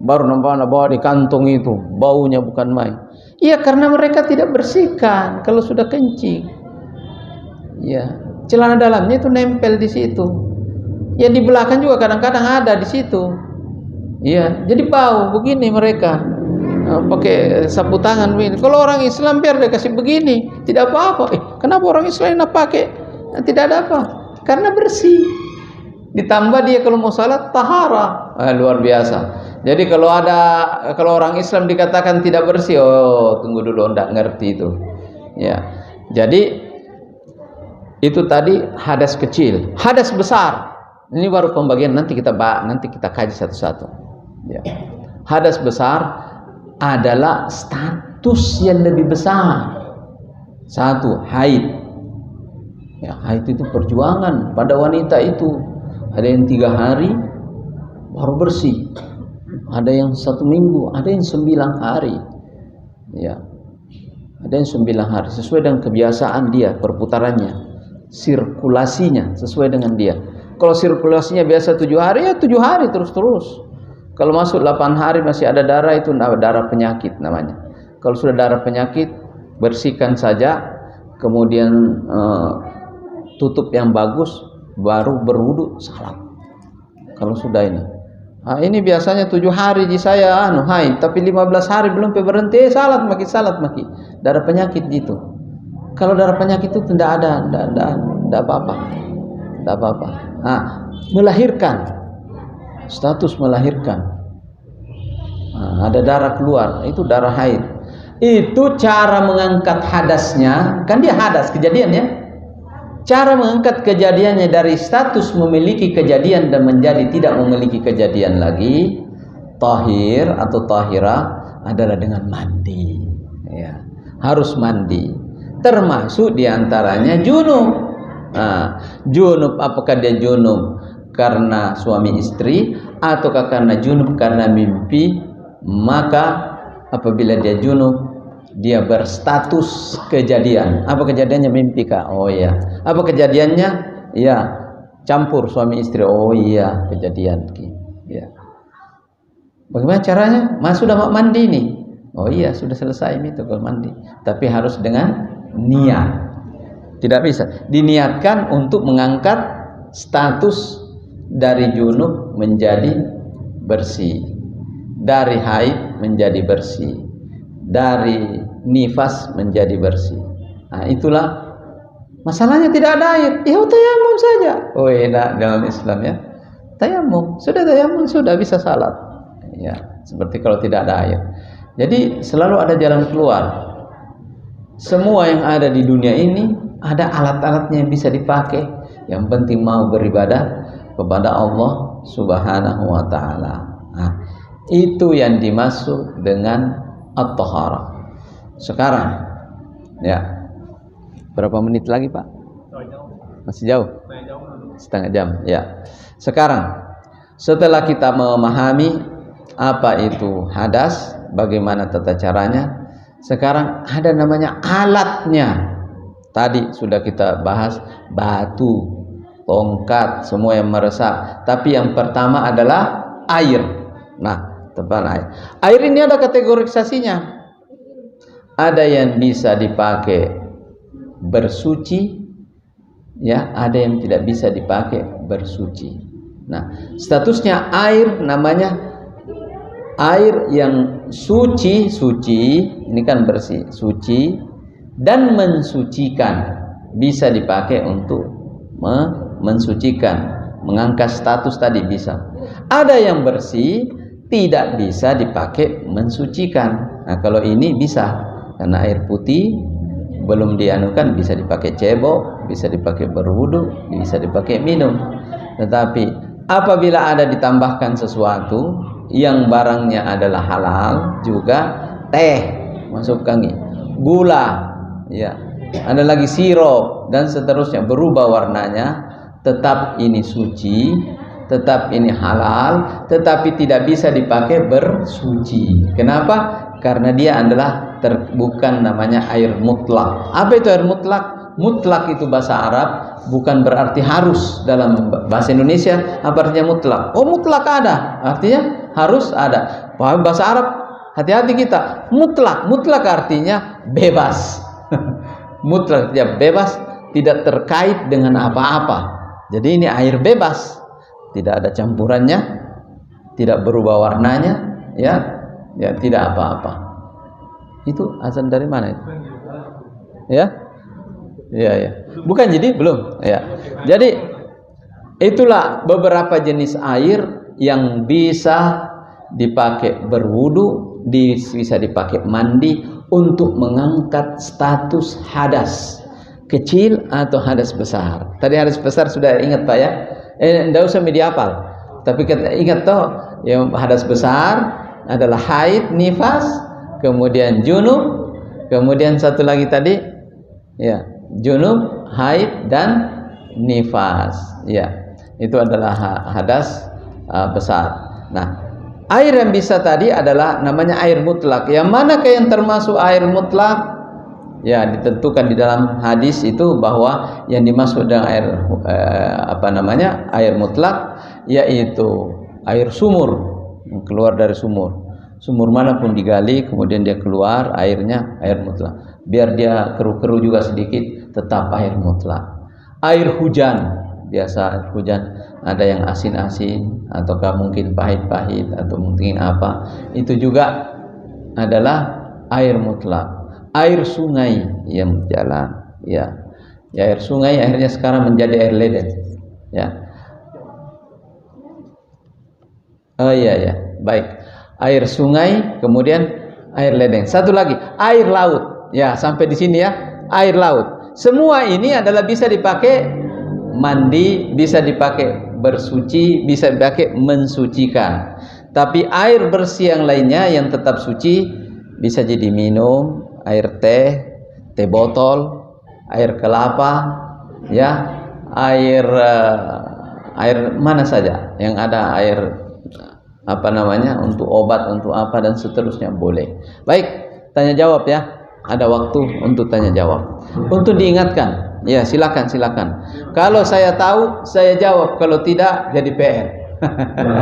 Baru nampak bawa di kantong itu, baunya bukan main. Iya, karena mereka tidak bersihkan kalau sudah kencing. Ya, celana dalamnya itu nempel di situ. Ya, di belakang juga kadang-kadang ada di situ. Iya, jadi bau begini mereka. Pakai sapu tangan begini. Kalau orang Islam biar dia kasih begini, tidak apa-apa. Kenapa orang Islam nak pakai? Tidak ada apa. Karena bersih. Ditambah dia kalau mau salat tahara. Luar biasa. Jadi kalau orang Islam dikatakan tidak bersih, tunggu dulu, enggak ngerti itu. Ya. Jadi itu tadi hadas kecil, hadas besar. Ini baru pembagian, nanti kita kaji satu-satu. Ya. Hadas besar adalah status yang lebih besar. Satu, haid. Ya, haid itu perjuangan pada wanita itu. Ada yang 3 hari baru bersih. Ada yang 1 minggu, ada yang 9 hari. Ya. Ada yang 9 hari sesuai dengan kebiasaan dia, perputarannya, sirkulasinya sesuai dengan dia. Kalau sirkulasinya biasa 7 hari, ya 7 hari terus-terus. Kalau masuk 8 hari masih ada darah, itu darah penyakit namanya. Kalau sudah darah penyakit, bersihkan saja, kemudian tutup yang bagus, baru berwudu salat. Kalau sudah ini biasanya 7 hari di saya haid, tapi 15 hari belum berhenti, salat maki darah penyakit gitu. Kalau darah penyakit itu tidak apa-apa. Melahirkan, status melahirkan, ada darah keluar, itu darah haid. Itu cara mengangkat hadasnya, kan dia hadas kejadiannya. Cara mengangkat kejadiannya dari status memiliki kejadian dan menjadi tidak memiliki kejadian lagi, tahir atau tahirah, adalah dengan mandi. Ya, harus mandi. Termasuk diantaranya junub. Junub, apakah dia junub karena suami istri ataukah karena junub karena mimpi? Maka apabila dia junub, dia berstatus kejadian. Apa kejadiannya? Mimpi kah? Oh iya. Apa kejadiannya? Ya, campur suami istri. Oh iya, kejadian. Ya. Bagaimana caranya? Sudah mau mandi nih. Oh iya, sudah selesai itu kalau mandi. Tapi harus dengan niat. Tidak bisa diniatkan untuk mengangkat status dari junub menjadi bersih, dari haid menjadi bersih, dari nifas menjadi bersih. Itulah masalahnya, tidak ada air. Ya tayamum saja. Oh enak dalam Islam ya. tayamum. Sudah tayamum, sudah bisa salat. Ya, seperti kalau tidak ada air. Jadi selalu ada jalan keluar. Semua yang ada di dunia ini ada alat-alatnya yang bisa dipakai. Yang penting mau beribadah kepada Allah Subhanahu wa taala. Nah, itu yang dimaksud dengan at-taharah. Sekarang ya. Berapa menit lagi, Pak? Masih jauh? Setengah jam. Ya. Sekarang setelah kita memahami apa itu hadas, bagaimana tata caranya, sekarang ada namanya alatnya. Tadi sudah kita bahas batu, tongkat, semua yang meresap. Tapi yang pertama adalah air. Nah, tepan air. Air ini ada kategorisasinya. Ada yang bisa dipakai bersuci, ya, ada yang tidak bisa dipakai bersuci. Nah, statusnya air namanya air yang suci, ini kan bersih, suci dan mensucikan, bisa dipakai untuk mensucikan, mengangkat status tadi bisa. Ada yang bersih, tidak bisa dipakai mensucikan. Nah, kalau ini bisa, karena air putih belum dianukan, bisa dipakai cebok, bisa dipakai berwudu, bisa dipakai minum. Tetapi apabila ada ditambahkan sesuatu yang barangnya adalah halal juga, teh masukkan, gula, ya, ada lagi sirup dan seterusnya, berubah warnanya, tetap ini suci, tetap ini halal, tetapi tidak bisa dipakai bersuci. Kenapa? Karena dia adalah bukan namanya air mutlak. Apa itu air mutlak? Mutlak itu bahasa Arab, bukan berarti harus. Dalam bahasa Indonesia apa artinya mutlak? Oh, mutlak ada, artinya harus ada. Paham bahasa Arab? Hati-hati kita. Mutlak artinya bebas. Mutlak dia bebas, tidak terkait dengan apa-apa. Jadi ini air bebas, tidak ada campurannya, tidak berubah warnanya, ya tidak apa-apa. Itu azan dari mana itu? Ya. Bukan, jadi belum. Ya. Jadi itulah beberapa jenis air yang bisa dipakai berwudu, bisa dipakai mandi untuk mengangkat status hadas kecil atau hadas besar. Tadi hadas besar sudah ingat, Pak, ya? Enggak usah dihafal. Tapi kita ingat toh, yang hadas besar adalah haid, nifas, kemudian junub, kemudian satu lagi tadi, ya, junub, haid dan nifas. Ya, itu adalah hadas besar. Nah, air yang bisa tadi adalah namanya air mutlak. Yang manakah yang termasuk air mutlak? Ya, ditentukan di dalam hadis itu bahwa yang dimaksud dengan air air mutlak yaitu air sumur, yang keluar dari sumur. Sumur manapun digali, kemudian dia keluar airnya, air mutlak. Biar dia keruh-keruh juga sedikit, tetap air mutlak. Air hujan, biasa air hujan ada yang asin-asin ataukah mungkin pahit-pahit atau mungkin apa, itu juga adalah air mutlak. Air sungai yang berjalan, ya air sungai akhirnya sekarang menjadi air ledeng, ya. Oh iya, baik. Air sungai, kemudian air ledeng. Satu lagi, air laut. Ya, sampai di sini ya, air laut. Semua ini adalah bisa dipakai mandi, bisa dipakai bersuci, bisa dipakai mensucikan. Tapi air bersih yang lainnya yang tetap suci bisa jadi minum, air teh botol, air kelapa, ya, air mana saja yang ada air untuk obat, untuk apa dan seterusnya boleh. Baik, tanya jawab ya. Ada waktu untuk tanya jawab. Untuk diingatkan, ya silakan. Kalau saya tahu, saya jawab. Kalau tidak, jadi PR.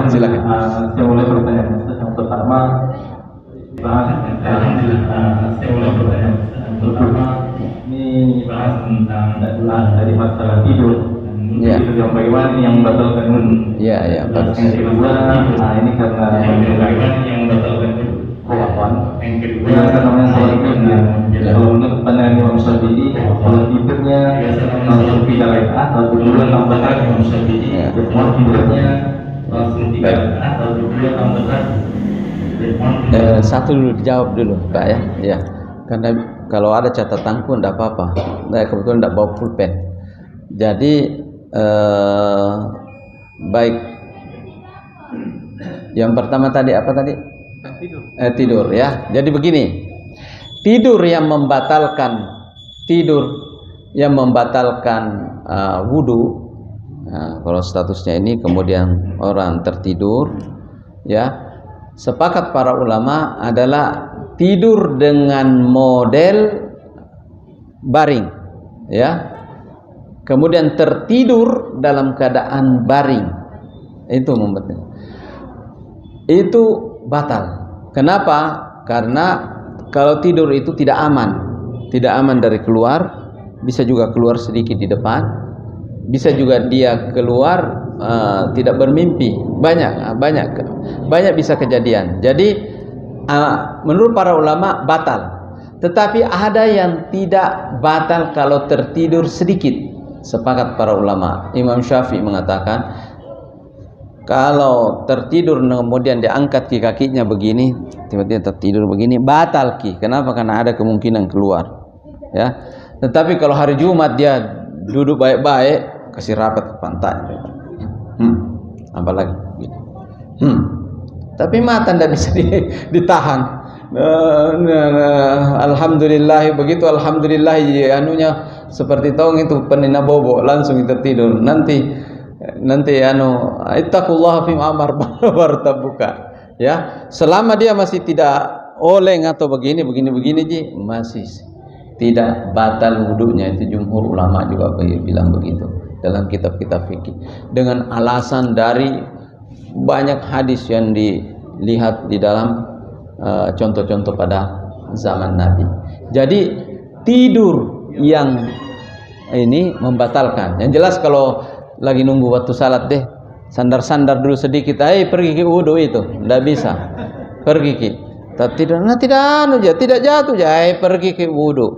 Silakan. Saya mulai bertanya. Yang pertama, ini bahas tentang dari masalah tidur. Ya. Yang bagaimana yang membatalkan wudhu. Ya, bagus. Yang kedua, ini karena yang membatalkan wudhu. Yang kedua, namanya sholat tidur. Kalau menurut pandangan Imam Syafi'i, sholat tidurnya langsung 3 rakaat, lalu dulu tambahkan Imam Syafi'i. Tidurnya langsung 3 Baik. rakaat atau 2 tambah 1. Satu dulu dijawab dulu Pak ya. Ya. Karena kalau ada catatanku enggak apa-apa. Nah, kebetulan enggak bawa pulpen. Jadi baik. Yang pertama tadi apa tadi? Tidur ya. Jadi begini. Tidur yang membatalkan wudu. Nah, kalau statusnya ini kemudian orang tertidur ya. Sepakat para ulama adalah tidur dengan model baring ya. Kemudian tertidur dalam keadaan baring. Itu membatalkan. Itu batal. Kenapa? Karena kalau tidur itu tidak aman. Tidak aman dari keluar, bisa juga keluar sedikit di depan, bisa juga dia keluar tidak bermimpi, banyak bisa kejadian. Jadi menurut para ulama batal. Tetapi ada yang tidak batal kalau tertidur sedikit. Sepakat para ulama. Imam Syafi'i mengatakan kalau tertidur kemudian diangkat kakinya begini, tiba-tiba tertidur begini, batal Kenapa? Karena ada kemungkinan keluar. Ya. Tetapi kalau hari Jumat dia duduk baik-baik, kasih rapat ke pantai. Apalagi tapi mata tidak bisa ditahan. Alhamdulillah begitu, alhamdulillah anunya seperti tong itu penina bobo langsung tertidur. Nanti ittaqullah fi amar baru terbuka ya. Selama dia masih tidak oleng atau begini ji, masih tidak batal wudunya. Itu jumhur ulama juga bilang begitu dalam kitab-kitab fikih, dengan alasan dari banyak hadis yang dilihat di dalam contoh-contoh pada zaman Nabi. Jadi tidur yang ini membatalkan. Yang jelas kalau lagi nunggu waktu salat deh, sandar-sandar dulu sedikit, pergi ke wudu itu, tidak bisa. Pergi ke. Tidak jatuh, pergi ke wudu.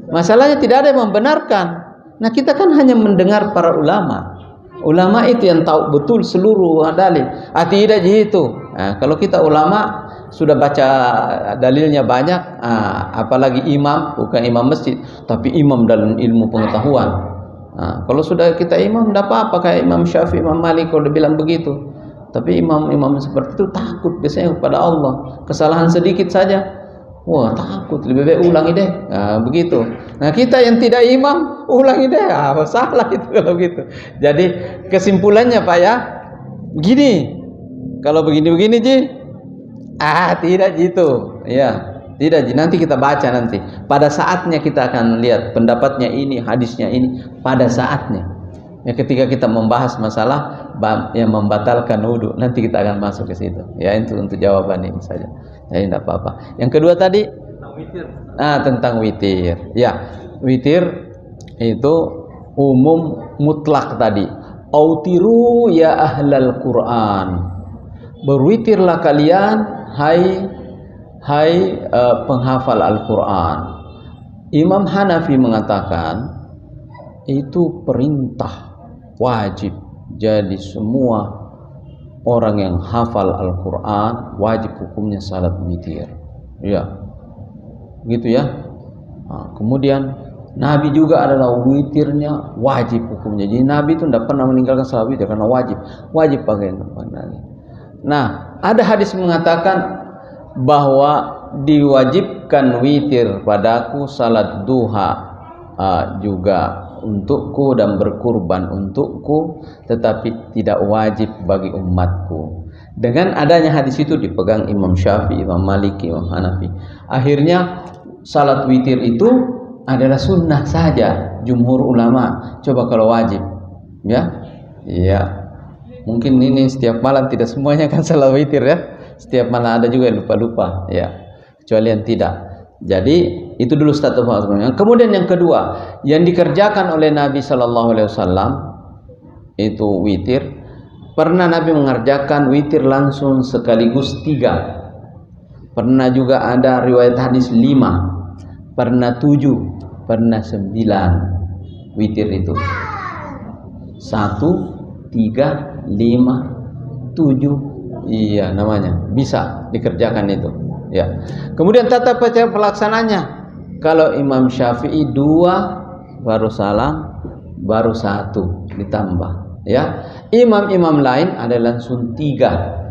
Masalahnya tidak ada yang membenarkan. Nah, kita kan hanya mendengar para ulama. Ulama itu yang tahu betul seluruh dalil. Tidak gitu. Nah, kalau kita ulama sudah baca dalilnya banyak, apalagi imam, bukan imam masjid, tapi imam dalam ilmu pengetahuan. Nah, kalau sudah kita imam, tidak apa-apa kayak Imam Syafi'i, Imam Malik kalau dia bilang begitu. Tapi imam-imam seperti itu takut biasanya kepada Allah. Kesalahan sedikit saja, wah takut, lebih baik ulangi deh. Begitu. Nah, kita yang tidak imam, ulangi deh. Salah itu kalau gitu. Jadi kesimpulannya Pak ya, gini. Kalau begini-begini Ji, tidak gitu. Ya, tidak Ji. Nanti kita baca nanti. Pada saatnya kita akan lihat pendapatnya ini, hadisnya ini pada saatnya. Ya, ketika kita membahas masalah yang membatalkan wudu, nanti kita akan masuk ke situ. Ya, itu untuk jawaban ini saja. Jadi tidak apa-apa. Yang kedua tadi tentang witir. Ya, witir itu umum mutlak tadi. Autiru ya ahlal Quran. Berwitirlah kalian, hai penghafal Al-Quran. Imam Hanafi mengatakan itu perintah wajib. Jadi semua orang yang hafal Al-Quran wajib hukumnya salat witir. Ya, gitu ya. Kemudian Nabi juga adalah witirnya wajib hukumnya. Jadi Nabi itu tidak pernah meninggalkan salat witir karena wajib pakai. Nah, ada hadis mengatakan bahwa diwajibkan witir padaku, salat duha juga untukku dan berkurban untukku, tetapi tidak wajib bagi umatku. Dengan adanya hadis itu dipegang Imam Syafi'i, Imam Maliki, Imam Hanafi. Akhirnya salat witir itu adalah sunnah saja. Jumhur ulama. Coba kalau wajib, ya, iya. Mungkin ini setiap malam tidak semuanya kan salat witir ya. Setiap malam ada juga yang lupa-lupa, ya. Kecuali yang tidak. Jadi itu dulu status hukumnya. Kemudian yang kedua, yang dikerjakan oleh Nabi Shallallahu Alaihi Wasallam itu witir. Pernah Nabi mengerjakan witir langsung sekaligus 3. Pernah juga ada riwayat hadis 5. Pernah 7. Pernah 9. Witir itu 1, 3, 5, 7. Iya, namanya bisa dikerjakan itu. Ya. Kemudian tata cara pelaksananya. Kalau Imam Syafi'i 2 baru salam, baru 1 ditambah. Ya. Imam-imam lain ada langsung 3.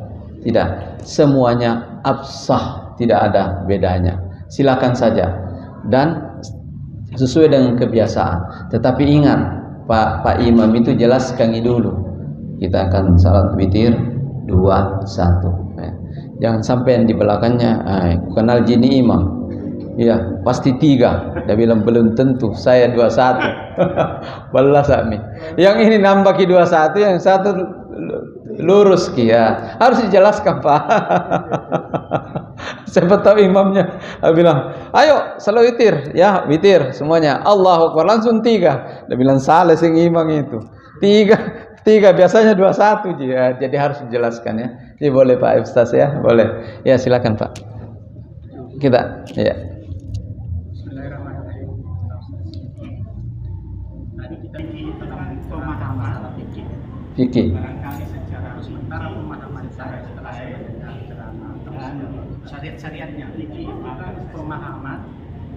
Tidak, semuanya absah, tidak ada bedanya. Silakan saja dan sesuai dengan kebiasaan. Tetapi ingat, Pak Imam itu jelaskan dulu. Kita akan salat witir 2, 1. Jangan sampai yang di belakangnya kenal jini imam. Iya, pasti 3. Dia bilang belum tentu, saya 21. Balas kami. Yang ini nambah ki 21, yang satu lurus ki ya. Harus dijelaskan, Pak. Siapa tahu imamnya bilang, "Ayo salat witir." Ya, witir semuanya. Allahu Akbar, langsung 3. Dia bilang salah sing imam itu. 3 biasanya 21 ya. Jadi harus dijelaskan ya. Jadi boleh Pak Ustaz ya, boleh. Ya, silakan Pak. Kita ya. Tadi kita tentang pemahaman Fikih. barangkali secara sementara pemahaman saya setelah saya mendengar ceramah syariat-syariatnya fikih pemahaman.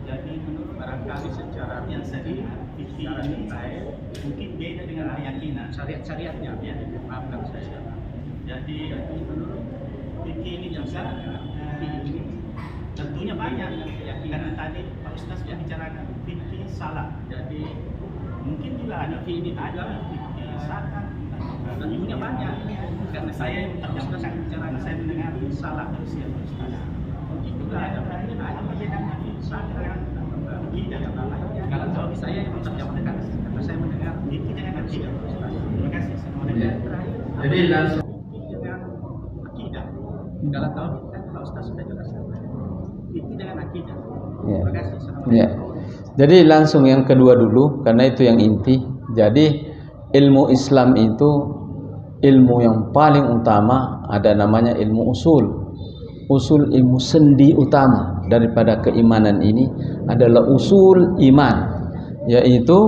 Jadi menurut barangkali secara yang sering fikih ini baik mungkin beda dengan keyakinan syariat-syariatnya ya, maafkan saya. Jadi menurut fikih ini yang saya fikih ini tentunya banyak karena tadi Pak Ustaz sudah bicarakan fikih salah. Jadi mungkin juga ada fikih ini ada fikih salah. Tentunya banyak karena saya yang Ustaz bicarakan saya mendengar salah terus ya Pak Ustaz. Mungkin juga ada bedanya fikih salah dengan fikih dan kalau jawab saya yang mendengar karena saya mendengar fikih dengan akidah Pak Ustaz. Terima kasih. Jadi langsung dengan akidah. Kalau tahu Pak Ustaz sudah jelaskan. Fikih dengan akidah. Ya. Terima kasih. Ya. Jadi langsung yang kedua dulu karena itu yang inti. Jadi ilmu Islam itu ilmu yang paling utama, ada namanya ilmu usul. Usul ilmu sendi utama daripada keimanan ini adalah usul iman, yaitu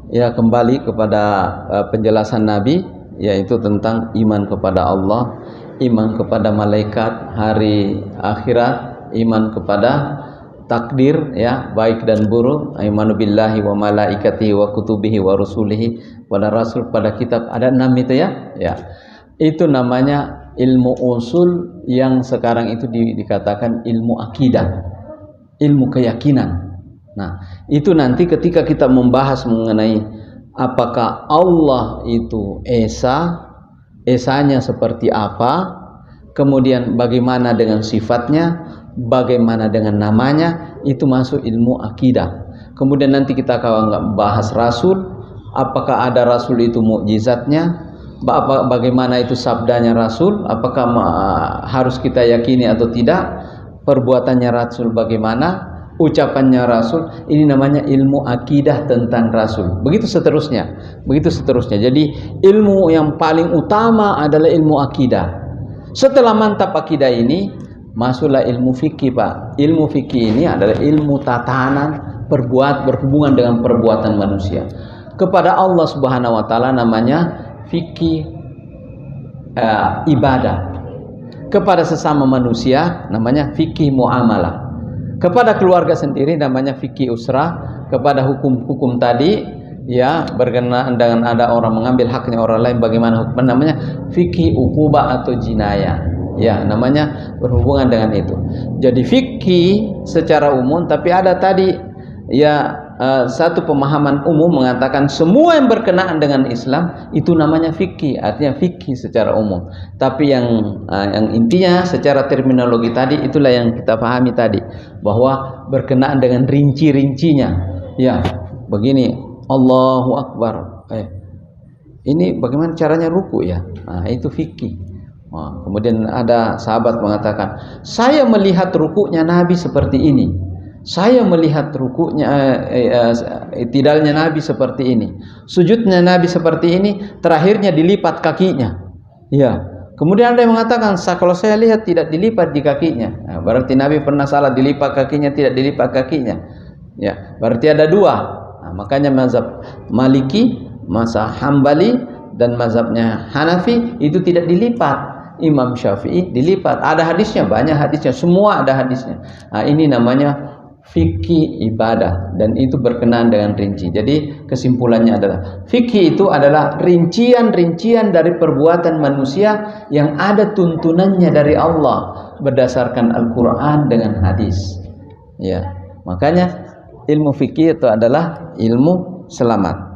ya kembali kepada penjelasan Nabi, yaitu tentang iman kepada Allah, iman kepada malaikat, hari akhirat, iman kepada takdir ya, baik dan buruk, imanu billahi wa malaikatihi wa kutubihi wa rusulihi, pada rasul, pada kitab, ada 6 itu ya. Ya. Itu namanya ilmu usul yang sekarang itu dikatakan ilmu akidah, ilmu keyakinan. Nah, itu nanti ketika kita membahas mengenai apakah Allah itu esa, esanya seperti apa, kemudian bagaimana dengan sifatnya, bagaimana dengan namanya, itu masuk ilmu akidah. Kemudian nanti kita akan bahas rasul, apakah ada rasul itu mukjizatnya, bagaimana itu sabdanya rasul, apakah harus kita yakini atau tidak, perbuatannya rasul bagaimana, ucapannya rasul. Ini namanya ilmu akidah tentang rasul. Begitu seterusnya, begitu seterusnya. Jadi ilmu yang paling utama adalah ilmu akidah. Setelah mantap akidah ini, masuklah ilmu fikih, Pak. Ilmu fikih ini adalah ilmu tatanan berhubungan dengan perbuatan manusia. Kepada Allah Subhanahu wa taala namanya fikih ibadah. Kepada sesama manusia namanya fikih muamalah. Kepada keluarga sendiri namanya fikih usrah. Kepada hukum-hukum tadi ya, berkenaan dengan ada orang mengambil haknya orang lain, bagaimana hukum, namanya fikih ukubah atau jinayah. Ya, namanya berhubungan dengan itu. Jadi fikih secara umum, tapi ada tadi ya satu pemahaman umum mengatakan semua yang berkenaan dengan Islam itu namanya fikih, artinya fikih secara umum. Tapi yang intinya secara terminologi tadi itulah yang kita pahami tadi, bahwa berkenaan dengan rinci-rincinya. Ya, begini, Allahu Akbar. Ini bagaimana caranya ruku ya? Nah, itu fikih. Kemudian ada sahabat mengatakan, saya melihat rukunya Nabi seperti ini, saya melihat rukunya tidalnya Nabi seperti ini, sujudnya Nabi seperti ini, terakhirnya dilipat kakinya. Ya. Kemudian ada yang mengatakan, kalau saya lihat tidak dilipat di kakinya, nah, berarti Nabi pernah salah, dilipat kakinya, tidak dilipat kakinya. Ya, berarti ada 2. Nah, makanya mazhab Maliki, mazhab Hambali dan mazhabnya Hanafi itu tidak dilipat. Imam Syafi'i dilipat. Ada hadisnya, banyak hadisnya, semua ada hadisnya. Nah, ini namanya fikih ibadah dan itu berkenaan dengan rinci. Jadi kesimpulannya adalah fikih itu adalah rincian-rincian dari perbuatan manusia yang ada tuntunannya dari Allah berdasarkan Al-Quran dengan hadis. Ya, makanya ilmu fikih itu adalah ilmu selamat.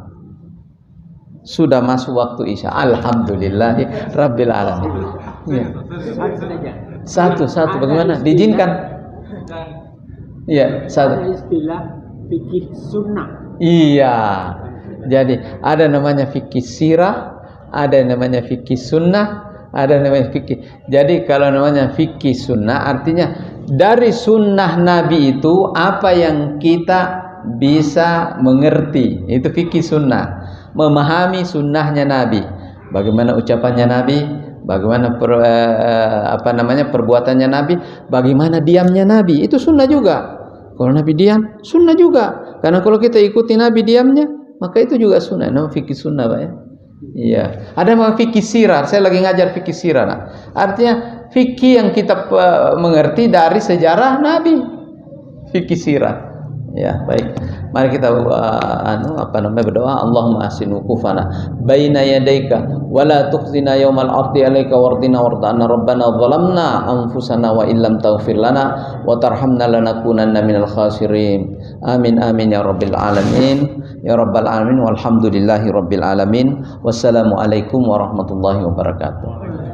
Sudah masuk waktu Isya. Alhamdulillahi Rabbil Alamin. Ya. Satu bagaimana? Diizinkan? Iya, satu. Istilah fikih sunnah. Iya. Jadi ada namanya fikih sirah, ada namanya fikih sunnah, ada namanya fikih. Jadi kalau namanya fikih sunnah artinya dari sunnah Nabi itu apa yang kita bisa mengerti. Itu fikih sunnah. Memahami sunnahnya Nabi, bagaimana ucapannya Nabi, bagaimana perbuatannya Nabi, bagaimana diamnya Nabi, itu sunnah juga. Kalau Nabi diam, sunnah juga. Karena kalau kita ikuti Nabi diamnya, maka itu juga sunnah. Nama fikih sunnah, Pak ya. Iya. Ada nama fikih sirah. Saya lagi ngajar fikih sirah. Nah. Artinya fikih yang kita mengerti dari sejarah Nabi. Fikih sirah. Ya, baik. Mari kita berdoa. Allahumma ahsin wuqufana baina yadayka wa la tukhzina yawmal ardi alayka wardina wardana rabbana zalamna anfusana wa illam taghfir lana wa tarhamna lanakunanna minal khasirin. Amin amin ya rabbil alamin. Ya rabbal alamin walhamdulillahi rabbil alamin. Wassalamu alaikum warahmatullahi wabarakatuh.